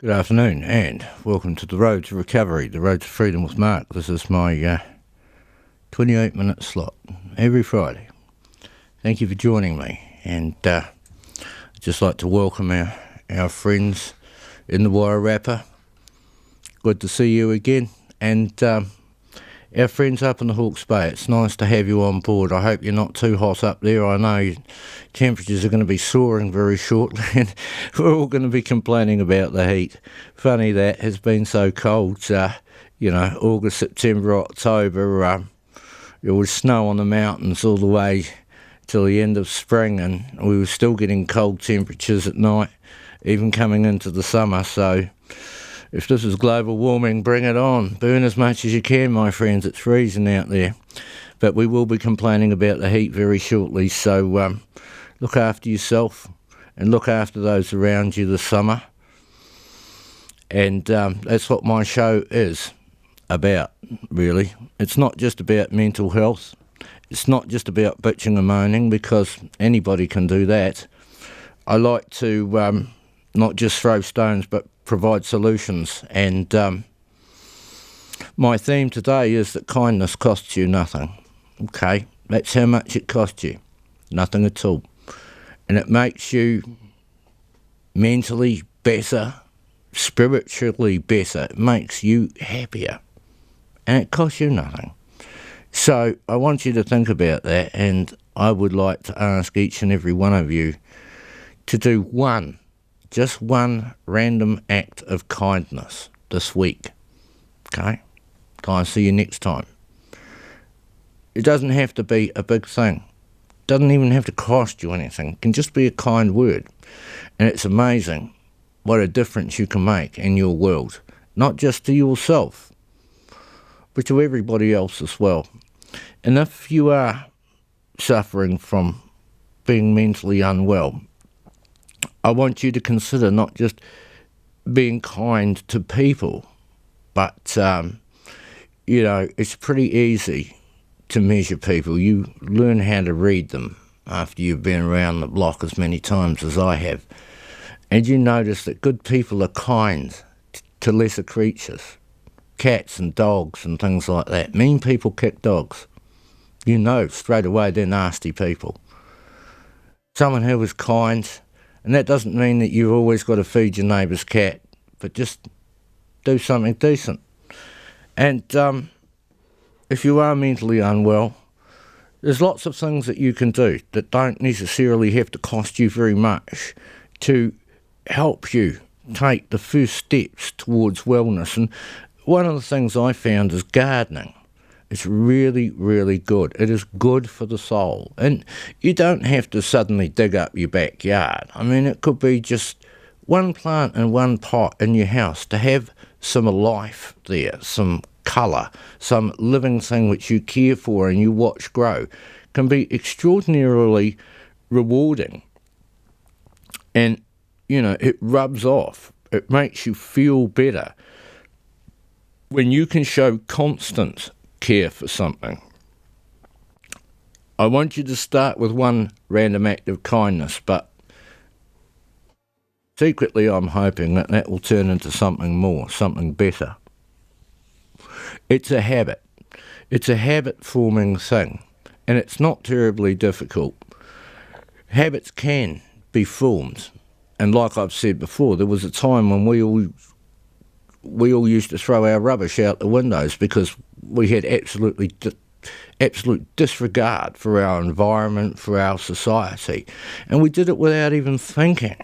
Good afternoon and welcome to the Road to Recovery, the Road to Freedom with Mark. This is my 28-minute slot every Friday. Thank you for joining me, and I'd just like to welcome our friends in the Wairarapa. Good to see you again, and our friends up in the Hawke's Bay. It's nice to have you on board. I hope you're not too hot up there. I know temperatures are going to be soaring very shortly, and we're all going to be complaining about the heat. Funny that has been so cold. August, September, October, there was snow on the mountains all the way till the end of spring, and we were still getting cold temperatures at night, even coming into the summer. So if this is global warming, bring it on. Burn as much as you can, my friends. It's freezing out there. But we will be complaining about the heat very shortly. So look after yourself and look after those around you this summer. And that's what my show is about, really. It's not just about mental health. It's not just about bitching and moaning, because anybody can do that. I like to not just throw stones, but provide solutions, and my theme today is that kindness costs you nothing. Okay, that's how much it costs you. Nothing at all. And it makes you mentally better, spiritually better. It makes you happier, and it costs you nothing. So I want you to think about that, and I would like to ask each and every one of you to do just one random act of kindness this week. Okay? I'll see you next time. It doesn't have to be a big thing. It doesn't even have to cost you anything. It can just be a kind word. And it's amazing what a difference you can make in your world. Not just to yourself, but to everybody else as well. And if you are suffering from being mentally unwell, I want you to consider not just being kind to people, but, it's pretty easy to measure people. You learn how to read them after you've been around the block as many times as I have. And you notice that good people are kind to lesser creatures, cats and dogs and things like that. Mean people kick dogs. You know straight away they're nasty people. Someone who is kind. And that doesn't mean that you've always got to feed your neighbour's cat, but just do something decent. And if you are mentally unwell, there's lots of things that you can do that don't necessarily have to cost you very much to help you take the first steps towards wellness. And one of the things I found is gardening. It's really, really good. It is good for the soul. And you don't have to suddenly dig up your backyard. I mean, it could be just one plant in one pot in your house to have some life there, some colour, some living thing which you care for and you watch grow, can be extraordinarily rewarding. And, it rubs off. It makes you feel better when you can show constant care for something. I want you to start with one random act of kindness, but secretly I'm hoping that will turn into something more, something better. It's a habit. It's a habit-forming thing, and it's not terribly difficult. Habits can be formed, and like I've said before, there was a time when we all used to throw our rubbish out the windows because we had absolute disregard for our environment, for our society. And we did it without even thinking.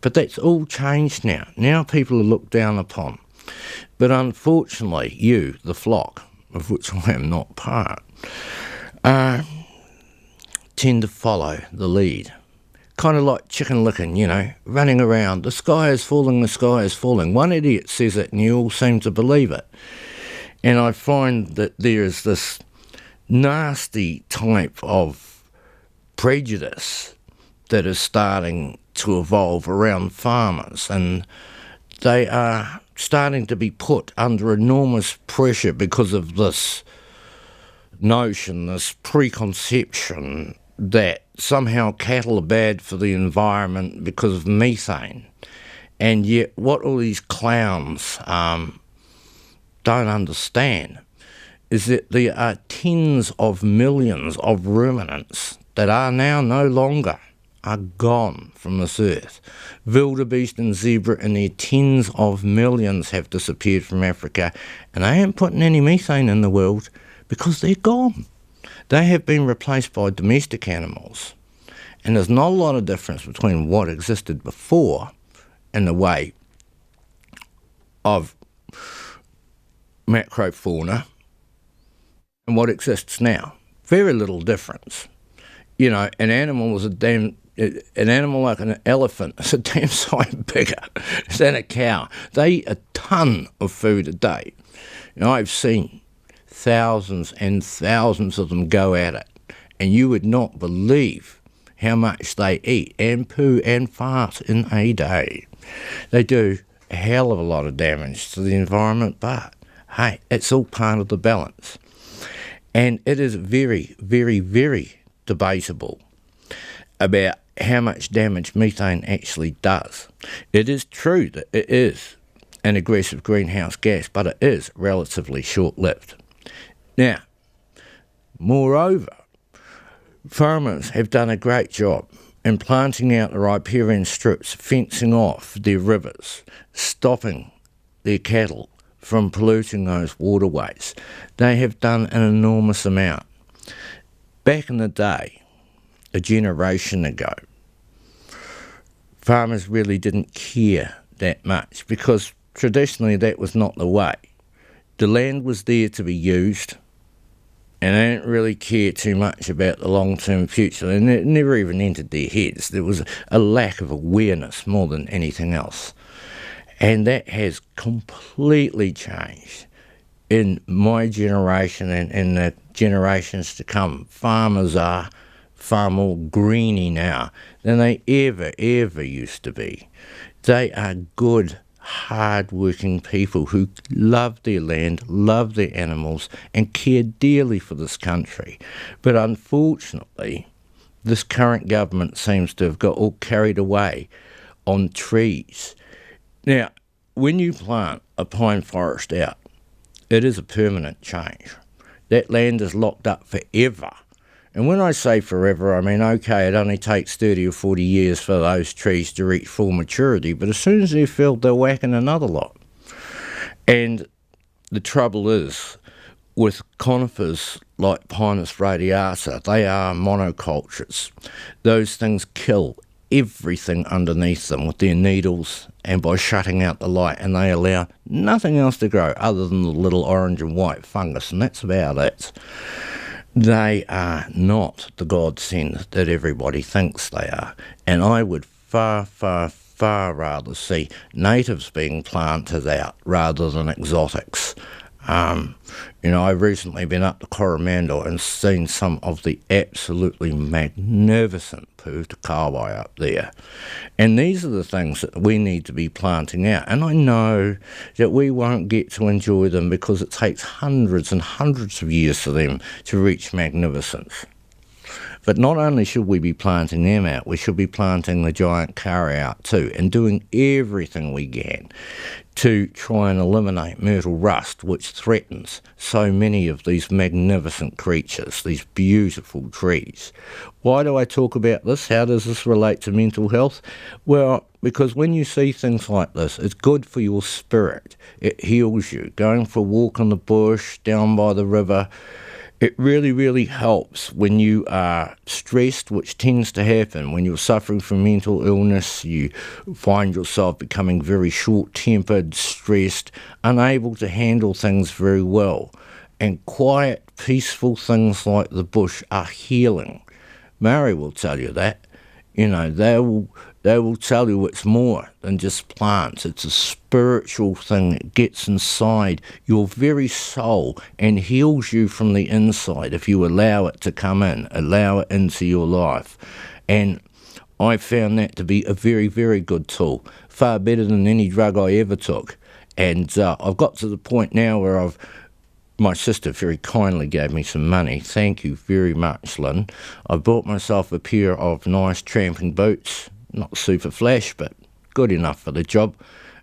But that's all changed now. Now people are looked down upon. But unfortunately, you, the flock, of which I am not part, tend to follow the lead. Kind of like chicken licking, running around. The sky is falling, the sky is falling. One idiot says it and you all seem to believe it. And I find that there is this nasty type of prejudice that is starting to evolve around farmers, and they are starting to be put under enormous pressure because of this notion, this preconception that somehow cattle are bad for the environment because of methane. And yet what all these clowns don't understand is that there are tens of millions of ruminants that are now no longer, are gone from this earth. Wildebeest and zebra and their tens of millions have disappeared from Africa, and they ain't putting any methane in the world because they're gone. They have been replaced by domestic animals. And there's not a lot of difference between what existed before in the way of macrofauna and what exists now. Very little difference. You know, an animal like an elephant is a damn sight bigger than a cow. They eat a ton of food a day. You know, I've seen thousands and thousands of them go at it, and you would not believe how much they eat and poo and fart in a day. They do a hell of a lot of damage to the environment, but hey, it's all part of the balance. And it is very, very, very debatable about how much damage methane actually does. It is true that it is an aggressive greenhouse gas, but it is relatively short-lived. Now, moreover, farmers have done a great job in planting out the riparian strips, fencing off their rivers, stopping their cattle from polluting those waterways. They have done an enormous amount. Back in the day, a generation ago, farmers really didn't care that much because traditionally that was not the way. The land was there to be used, and they didn't really care too much about the long-term future, and it never even entered their heads. There was a lack of awareness more than anything else. And that has completely changed in my generation and in the generations to come. Farmers are far more greeny now than they ever used to be. They are good, hard-working people who love their land, love their animals, and care dearly for this country. But unfortunately, this current government seems to have got all carried away on trees. Now, when you plant a pine forest out, it is a permanent change. That land is locked up forever. And when I say forever, I mean, okay, it only takes 30 or 40 years for those trees to reach full maturity, but as soon as they're felled, they're whacking another lot. And the trouble is, with conifers like Pinus radiata, they are monocultures. Those things kill everything underneath them with their needles and by shutting out the light, and they allow nothing else to grow other than the little orange and white fungus, and that's about it. They are not the godsend that everybody thinks they are, and I would far rather see natives being planted out rather than exotics. You know, I've recently been up to Coromandel and seen some of the absolutely magnificent putukawai up there. And these are the things that we need to be planting out. And I know that we won't get to enjoy them because it takes hundreds and hundreds of years for them to reach magnificence. But not only should we be planting them out, we should be planting the giant kara out too, and doing everything we can to try and eliminate myrtle rust, which threatens so many of these magnificent creatures, these beautiful trees. Why do I talk about this? How does this relate to mental health? Well, because when you see things like this, it's good for your spirit. It heals you. Going for a walk in the bush, down by the river, it really helps when you are stressed, which tends to happen. When you're suffering from mental illness, you find yourself becoming very short-tempered, stressed, unable to handle things very well. And quiet, peaceful things like the bush are healing. Maori will tell you that. You know, they will tell you it's more than just plants. It's a spiritual thing that gets inside your very soul and heals you from the inside if you allow it to come in, allow it into your life. And I found that to be a very good tool, far better than any drug I ever took. And I've got to the point now where my sister very kindly gave me some money. Thank you very much, Lynn. I bought myself a pair of nice tramping boots. Not super flash, but good enough for the job,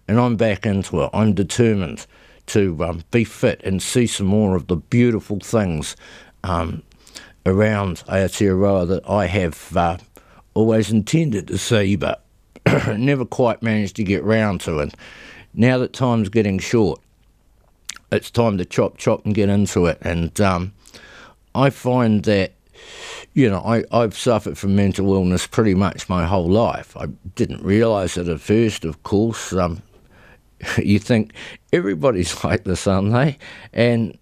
and I'm back into it. I'm determined to be fit and see some more of the beautiful things around Aotearoa that I have always intended to see, but never quite managed to get round to. And now that time's getting short, it's time to chop and get into it. And I find that, I've suffered from mental illness pretty much my whole life. I didn't realise it at first, of course. You think everybody's like this, aren't they? And,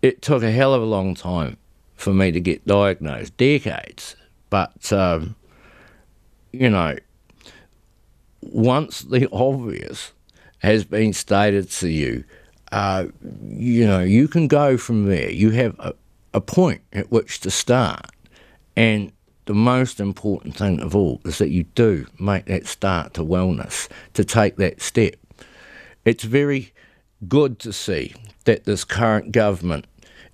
it took a hell of a long time for me to get diagnosed, decades. But, once the obvious has been stated to you, you can go from there. You have a point at which to start. And the most important thing of all is that you do make that start to wellness, to take that step. It's very good to see that this current government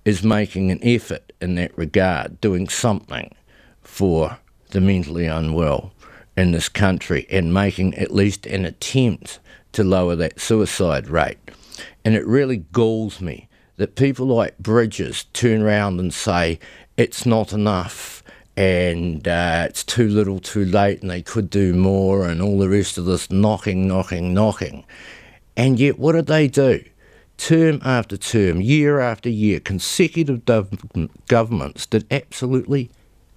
is making an effort in that regard, doing something for the mentally unwell in this country and making at least an attempt to lower that suicide rate. And it really galls me that people like Bridges turn around and say it's not enough and it's too little too late and they could do more and all the rest of this knocking. And yet what did they do? Term after term, year after year, consecutive governments did absolutely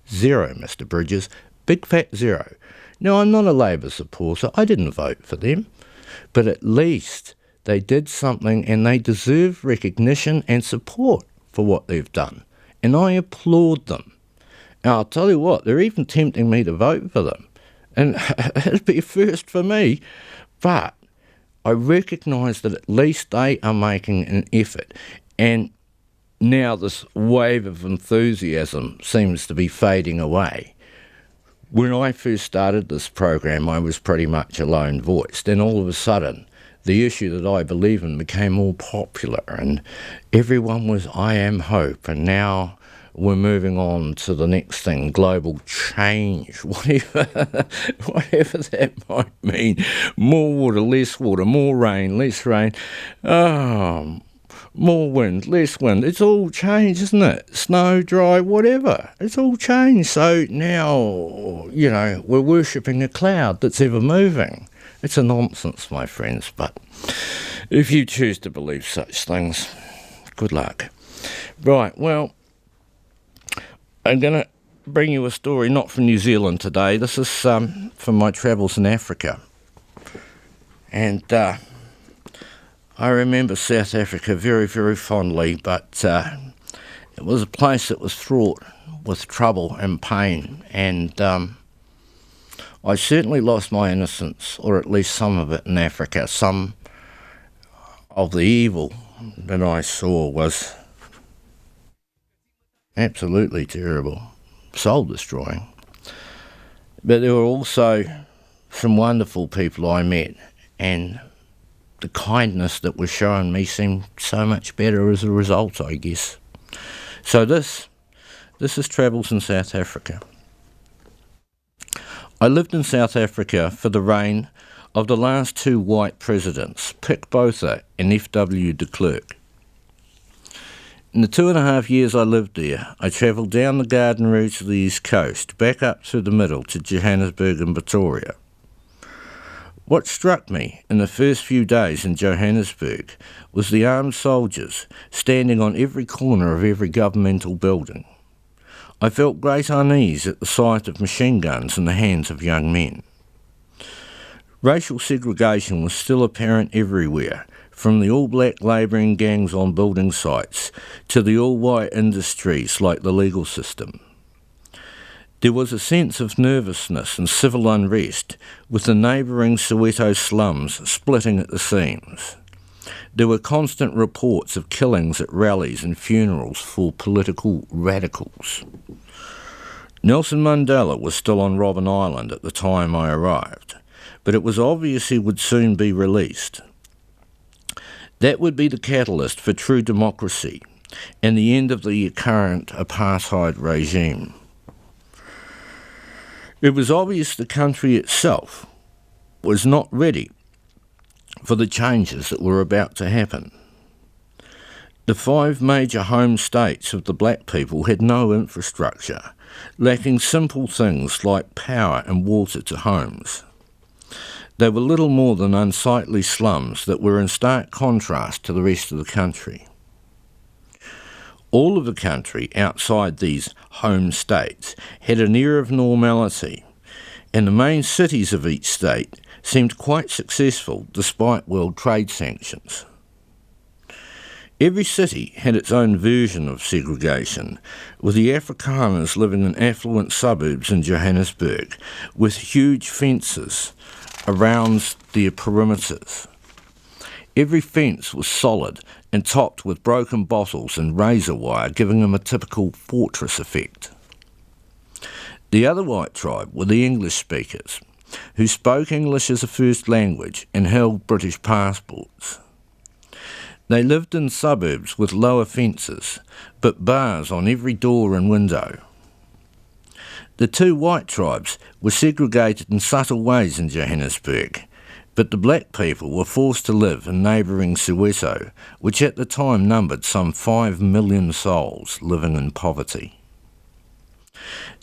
zero, Mr. Bridges. Big fat zero. Now, I'm not a Labour supporter. I didn't vote for them. But at least they did something and they deserve recognition and support for what they've done. And I applaud them. And I'll tell you what, they're even tempting me to vote for them. And it'd be a first for me. But I recognise that at least they are making an effort. And now this wave of enthusiasm seems to be fading away. When I first started this program, I was pretty much a lone voice. Then all of a sudden, the issue that I believe in became more popular and everyone was I am hope. And now we're moving on to the next thing, global change, whatever that might mean. More water, less water, more rain, less rain. More wind, less wind. It's all changed, isn't it? Snow, dry, whatever. It's all changed. So now, we're worshipping a cloud that's ever moving. It's a nonsense, my friends, but if you choose to believe such things, good luck. Right, well, I'm going to bring you a story not from New Zealand today. This is from my travels in Africa. And I remember South Africa very, very fondly, but it was a place that was fraught with trouble and pain, and I certainly lost my innocence, or at least some of it in Africa. Some of the evil that I saw was absolutely terrible, soul-destroying. But there were also some wonderful people I met, and the kindness that was shown me seemed so much better as a result, I guess. So this is Travels in South Africa. I lived in South Africa for the reign of the last two white presidents, Pik Botha and F.W. de Klerk. In the 2.5 years I lived there, I travelled down the Garden Route to the east coast, back up through the middle to Johannesburg and Pretoria. What struck me in the first few days in Johannesburg was the armed soldiers standing on every corner of every governmental building. I felt great unease at the sight of machine guns in the hands of young men. Racial segregation was still apparent everywhere, from the all-black labouring gangs on building sites to the all-white industries like the legal system. There was a sense of nervousness and civil unrest, with the neighbouring Soweto slums splitting at the seams. There were constant reports of killings at rallies and funerals for political radicals. Nelson Mandela was still on Robben Island at the time I arrived, but it was obvious he would soon be released. That would be the catalyst for true democracy and the end of the current apartheid regime. It was obvious the country itself was not ready for the changes that were about to happen. The 5 major home states of the black people had no infrastructure, lacking simple things like power and water to homes. They were little more than unsightly slums that were in stark contrast to the rest of the country. All of the country outside these home states had an air of normality, and the main cities of each state seemed quite successful despite world trade sanctions. Every city had its own version of segregation, with the Afrikaners living in affluent suburbs in Johannesburg, with huge fences around their perimeters. Every fence was solid and topped with broken bottles and razor wire, giving them a typical fortress effect. The other white tribe were the English speakers, who spoke English as a first language and held British passports. They lived in suburbs with lower fences, but bars on every door and window. The 2 white tribes were segregated in subtle ways in Johannesburg, but the black people were forced to live in neighbouring Soweto, which at the time numbered some 5 million souls living in poverty.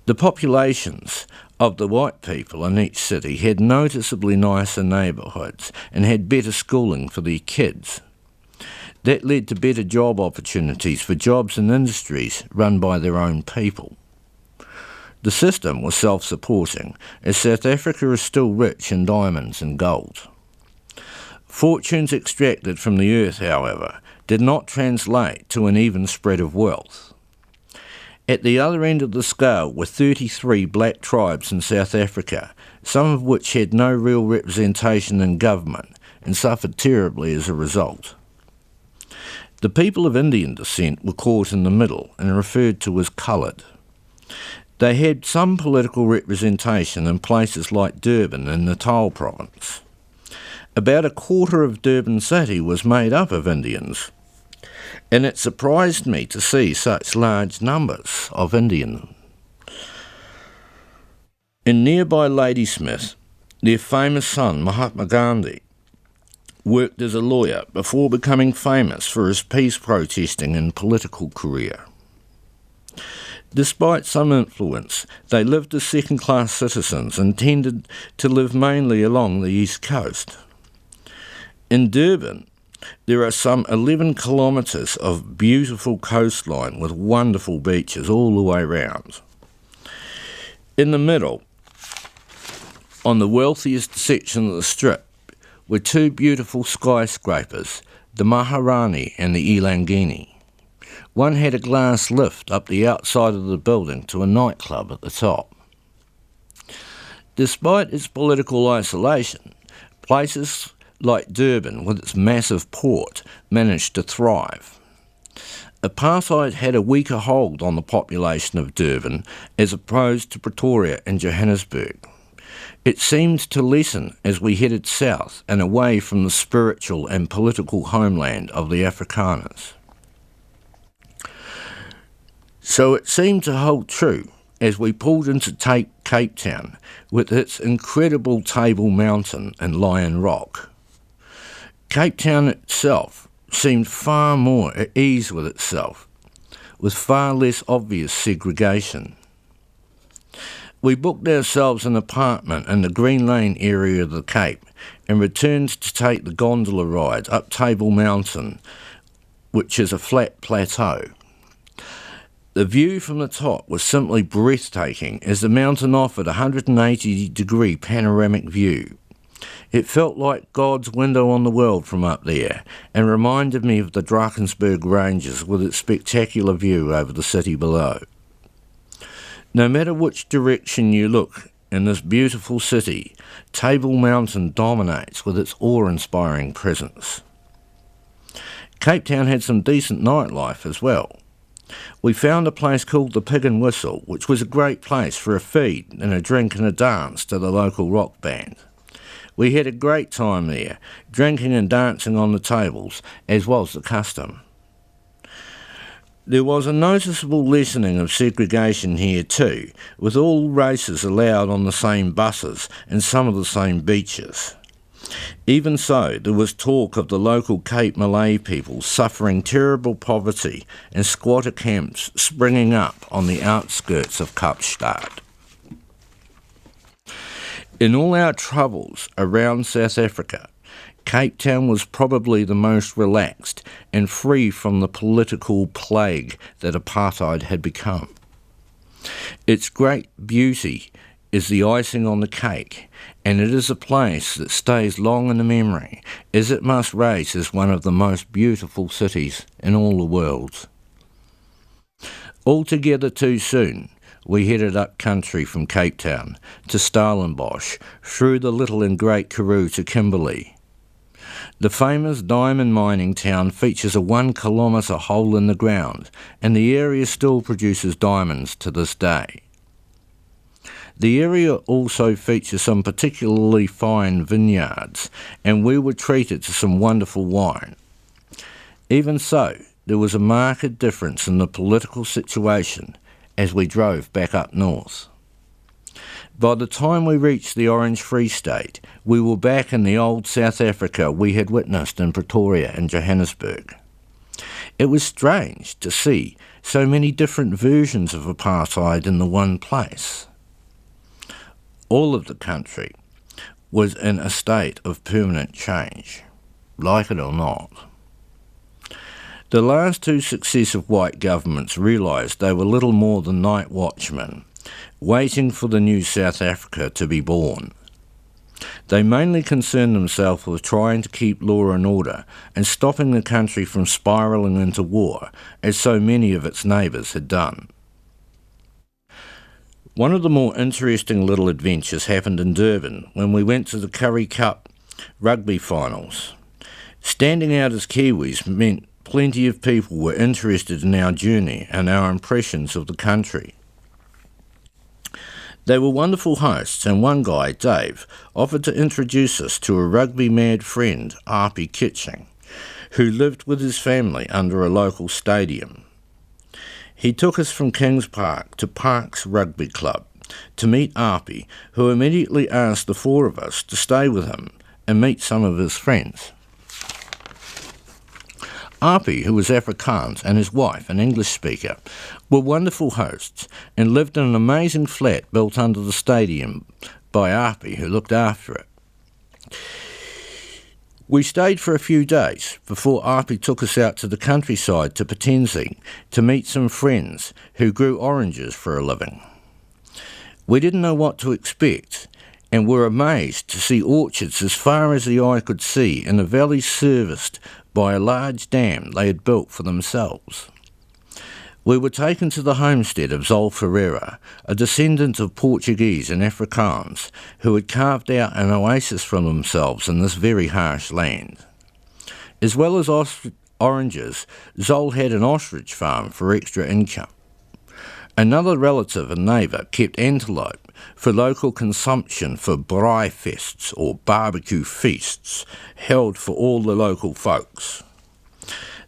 The populations of the white people in each city had noticeably nicer neighbourhoods and had better schooling for their kids. That led to better job opportunities for jobs in industries run by their own people. The system was self-supporting, as South Africa is still rich in diamonds and gold. Fortunes extracted from the earth, however, did not translate to an even spread of wealth. At the other end of the scale were 33 black tribes in South Africa, some of which had no real representation in government and suffered terribly as a result. The people of Indian descent were caught in the middle and referred to as coloured. They had some political representation in places like Durban in Natal province. About a quarter of Durban city was made up of Indians, and it surprised me to see such large numbers of Indians. In nearby Ladysmith, their famous son, Mahatma Gandhi, worked as a lawyer before becoming famous for his peace protesting and political career. Despite some influence, they lived as second-class citizens and tended to live mainly along the east coast. In Durban, there are some 11 kilometres of beautiful coastline with wonderful beaches all the way round. In the middle, on the wealthiest section of the strip, were 2 beautiful skyscrapers, the Maharani and the Elangeni. One had a glass lift up the outside of the building to a nightclub at the top. Despite its political isolation, places like Durban, with its massive port, managed to thrive. Apartheid had a weaker hold on the population of Durban as opposed to Pretoria and Johannesburg. It seemed to lessen as we headed south and away from the spiritual and political homeland of the Afrikaners. So it seemed to hold true as we pulled into Cape Town with its incredible Table Mountain and Lion Rock. Cape Town itself seemed far more at ease with itself, with far less obvious segregation. We booked ourselves an apartment in the Green Lane area of the Cape and returned to take the gondola ride up Table Mountain, which is a flat plateau. The view from the top was simply breathtaking as the mountain offered a 180-degree panoramic view. It felt like God's window on the world from up there and reminded me of the Drakensberg Ranges with its spectacular view over the city below. No matter which direction you look in this beautiful city, Table Mountain dominates with its awe-inspiring presence. Cape Town had some decent nightlife as well. We found a place called the Pig and Whistle, which was a great place for a feed and a drink and a dance to the local rock band. We had a great time there, drinking and dancing on the tables, as was the custom. There was a noticeable lessening of segregation here too, with all races allowed on the same buses and some of the same beaches. Even so, there was talk of the local Cape Malay people suffering terrible poverty and squatter camps springing up on the outskirts of Kapstadt. In all our troubles around South Africa, Cape Town was probably the most relaxed and free from the political plague that apartheid had become. Its great beauty is the icing on the cake, and it is a place that stays long in the memory, as it must rate as one of the most beautiful cities in all the world. Altogether too soon, we headed up country from Cape Town to Stellenbosch, through the Little and Great Karoo to Kimberley. The famous diamond mining town features a 1 kilometre hole in the ground, and the area still produces diamonds to this day. The area also features some particularly fine vineyards, and we were treated to some wonderful wine. Even so, there was a marked difference in the political situation as we drove back up north. By the time we reached the Orange Free State, we were back in the old South Africa we had witnessed in Pretoria and Johannesburg. It was strange to see so many different versions of apartheid in the one place. All of the country was in a state of permanent change, like it or not. The last two successive white governments realised they were little more than night watchmen, waiting for the new South Africa to be born. They mainly concerned themselves with trying to keep law and order and stopping the country from spiralling into war, as so many of its neighbours had done. One of the more interesting little adventures happened in Durban when we went to the Currie Cup rugby finals. Standing out as Kiwis meant plenty of people were interested in our journey and our impressions of the country. They were wonderful hosts, and one guy, Dave, offered to introduce us to a rugby-mad friend, Api Kitching, who lived with his family under a local stadium. He took us from Kings Park to Parks Rugby Club to meet Api, who immediately asked the four of us to stay with him and meet some of his friends. Api, who was Afrikaans, and his wife, an English speaker, were wonderful hosts and lived in an amazing flat built under the stadium by Api, who looked after it. We stayed for a few days before Api took us out to the countryside to Potensi to meet some friends who grew oranges for a living. We didn't know what to expect and were amazed to see orchards as far as the eye could see in a valley serviced by a large dam they had built for themselves. We were taken to the homestead of Zol Ferreira, a descendant of Portuguese and Afrikaans, who had carved out an oasis for themselves in this very harsh land. As well as oranges, Zol had an ostrich farm for extra income. Another relative and neighbour kept antelope for local consumption for braai fests or barbecue feasts held for all the local folks.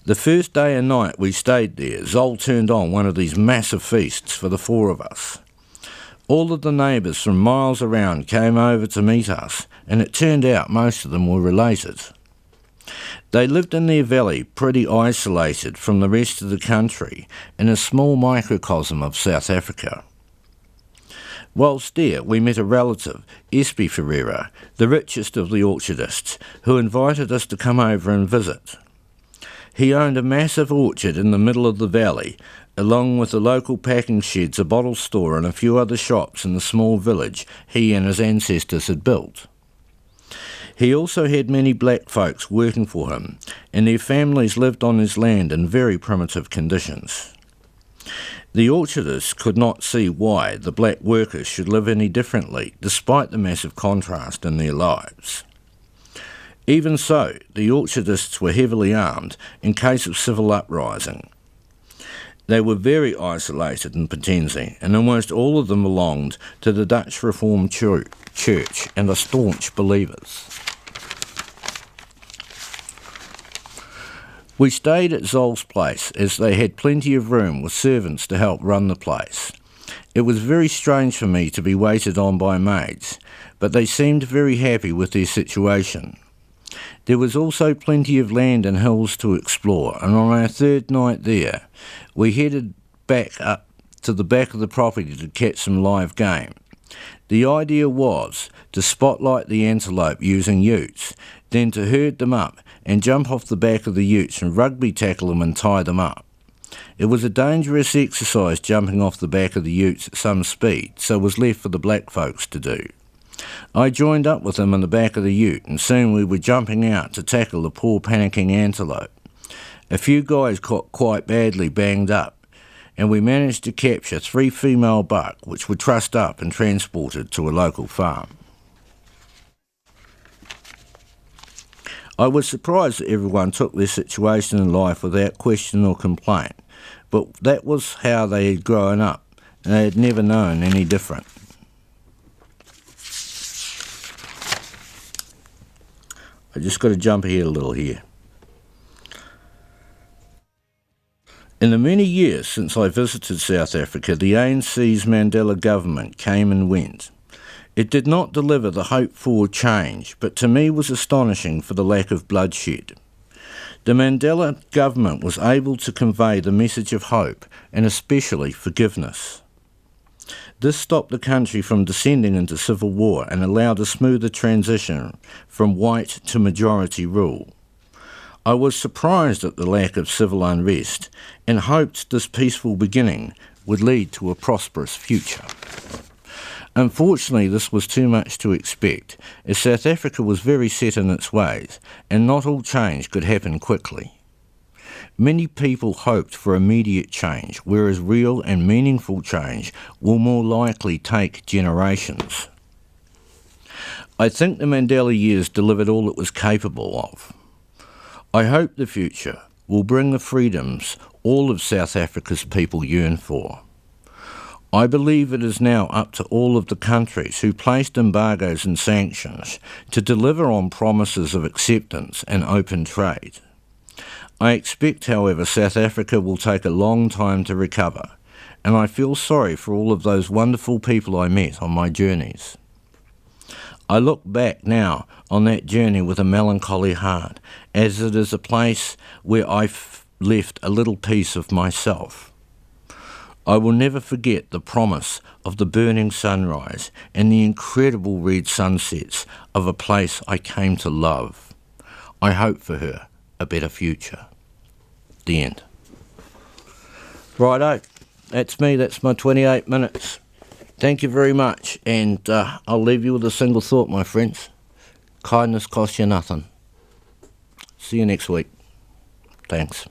The first day and night we stayed there, Zol turned on one of these massive feasts for the four of us. All of the neighbours from miles around came over to meet us, and it turned out most of them were related. They lived in their valley pretty isolated from the rest of the country in a small microcosm of South Africa. Whilst there, we met a relative, Espi Ferreira, the richest of the orchardists, who invited us to come over and visit. He owned a massive orchard in the middle of the valley, along with the local packing sheds, a bottle store and a few other shops in the small village he and his ancestors had built. He also had many black folks working for him, and their families lived on his land in very primitive conditions. The orchardists could not see why the black workers should live any differently, despite the massive contrast in their lives. Even so, the orchardists were heavily armed in case of civil uprising. They were very isolated in Potensi, and almost all of them belonged to the Dutch Reformed Church and are staunch believers. We stayed at Zol's place as they had plenty of room with servants to help run the place. It was very strange for me to be waited on by maids, but they seemed very happy with their situation. There was also plenty of land and hills to explore, and on our third night there, we headed back up to the back of the property to catch some live game. The idea was to spotlight the antelope using utes, then to herd them up and jump off the back of the utes and rugby tackle them and tie them up. It was a dangerous exercise jumping off the back of the utes at some speed, so was left for the black folks to do. I joined up with them in the back of the ute, and soon we were jumping out to tackle the poor panicking antelope. A few guys got quite badly banged up, and we managed to capture 3 female buck, which were trussed up and transported to a local farm. I was surprised that everyone took their situation in life without question or complaint, but that was how they had grown up, and they had never known any different. I just got to jump ahead a little here. In the many years since I visited South Africa, the ANC's Mandela government came and went. It did not deliver the hoped-for change, but to me was astonishing for the lack of bloodshed. The Mandela government was able to convey the message of hope and especially forgiveness. This stopped the country from descending into civil war and allowed a smoother transition from white to majority rule. I was surprised at the lack of civil unrest and hoped this peaceful beginning would lead to a prosperous future. Unfortunately, this was too much to expect, as South Africa was very set in its ways, and not all change could happen quickly. Many people hoped for immediate change, whereas real and meaningful change will more likely take generations. I think the Mandela years delivered all it was capable of. I hope the future will bring the freedoms all of South Africa's people yearn for. I believe it is now up to all of the countries who placed embargoes and sanctions to deliver on promises of acceptance and open trade. I expect, however, South Africa will take a long time to recover, and I feel sorry for all of those wonderful people I met on my journeys. I look back now on that journey with a melancholy heart, as it is a place where I've left a little piece of myself. I will never forget the promise of the burning sunrise and the incredible red sunsets of a place I came to love. I hope for her a better future. The end. Righto, that's me, that's my 28 minutes. Thank you very much, and I'll leave you with a single thought, my friends. Kindness costs you nothing. See you next week. Thanks.